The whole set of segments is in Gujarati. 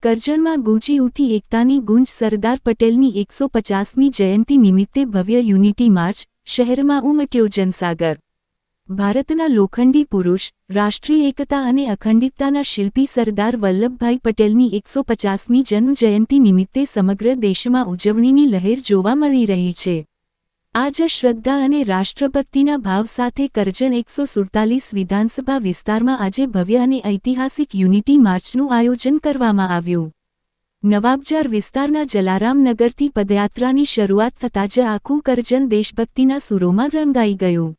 કરજણમાં ગૂંજી ઉઠી એકતાની ગુંજ સરદાર પટેલની 150મી જયંતિ નિમિત્તે ભવ્ય યુનિટી માર્ચ, શહેરમાં ઉમટ્યો જનસાગર। ભારતના લોખંડી પુરુષ, રાષ્ટ્રીય એકતા અને અખંડિતતાના શિલ્પી સરદાર વલ્લભભાઈ પટેલની 150મી જન્મ જયંતિ નિમિત્તે સમગ્ર દેશમાં ઉજવણીની લહેર જોવા મળી રહી છે। આજ શ્રદ્ધા અને રાષ્ટ્રભક્તિના ભાવ સાથે કરજણ 147 વિધાનસભા વિસ્તારમાં આજે ભવ્ય અને ઐતિહાસિક યુનિટી માર્ચનું આયોજન કરવામાં આવ્યું। નવાબજાર વિસ્તારના જલારામ નગરથી પદયાત્રાની શરૂઆત થતાં જ આખું કરજણ દેશભક્તિના સૂરોમાં રંગાઈ ગયું।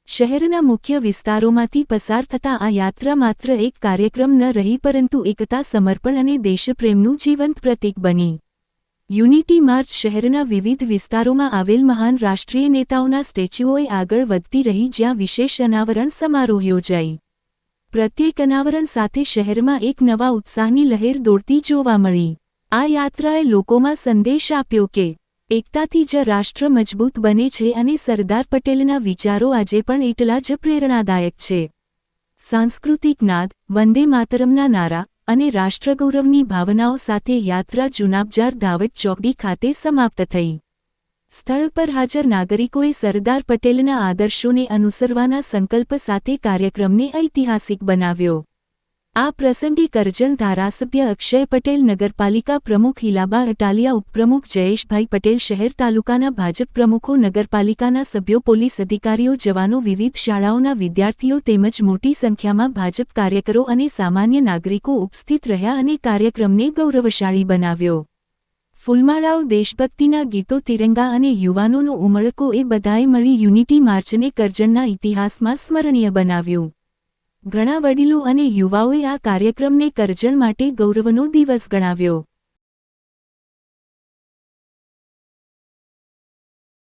શહેરના મુખ્ય વિસ્તારોમાંથી પસાર થતાં આ યાત્રા માત્ર એક કાર્યક્રમ ન રહી પરંતુ એકતા, સમર્પણ અને દેશપ્રેમનું જીવંત પ્રતીક બની। યુનિટી માર્ચ શહેરના વિવિધ વિસ્તારોમાં આવેલ મહાન રાષ્ટ્રીય નેતાઓના સ્ટેચ્યુઓએ આગળ વધતી રહી, જ્યાં વિશેષ અનાવરણ સમારોહ યોજાઈ। પ્રત્યેક અનાવરણ સાથે શહેરમાં એક નવા ઉત્સાહની લહેર દોડતી જોવા મળી। આ યાત્રાએ લોકોમાં સંદેશ આપ્યો કે એકતાથી જ રાષ્ટ્ર મજબૂત બને છે અને સરદાર પટેલના વિચારો આજે પણ એટલા જ પ્રેરણાદાયક છે। સાંસ્કૃતિક નાદ, વંદે માતરમના નારા અને રાષ્ટ્રગૌરવની ભાવનાઓ સાથે યાત્રા જુનાબજાર ધાવડ ચોકડી ખાતે સમાપ્ત થઈ। સ્થળ પર હાજર નાગરિકોએ સરદાર પટેલના આદર્શોને અનુસરવાના સંકલ્પ સાથે કાર્યક્રમને ઐતિહાસિક બનાવ્યો। આ પ્રસંગે કરજણ ધારાસભ્ય અક્ષય પટેલ, નગરપાલિકા પ્રમુખ હિલાબા અટાલિયા, ઉપપ્રમુખ જયેશભાઈ પટેલ, શહેર તાલુકાના ભાજપ પ્રમુખો, નગરપાલિકાના સભ્યો, પોલીસ અધિકારીઓ, જવાનો, વિવિધ શાળાઓના વિદ્યાર્થીઓ તેમજ મોટી સંખ્યામાં ભાજપ કાર્યકરો અને સામાન્ય નાગરિકો ઉપસ્થિત રહ્યા અને કાર્યક્રમને ગૌરવશાળી બનાવ્યો। ફૂલમાળાઓ, દેશભક્તિના ગીતો, તિરંગા અને યુવાનોનો ઉમળકો એ બધાએ મળી યુનિટી માર્ચને કરજણના ઇતિહાસમાં સ્મરણીય બનાવ્યું। ઘણા વડીલો અને યુવાઓએ આ કાર્યક્રમને કરજણ માટે ગૌરવનો દિવસ ગણાવ્યો।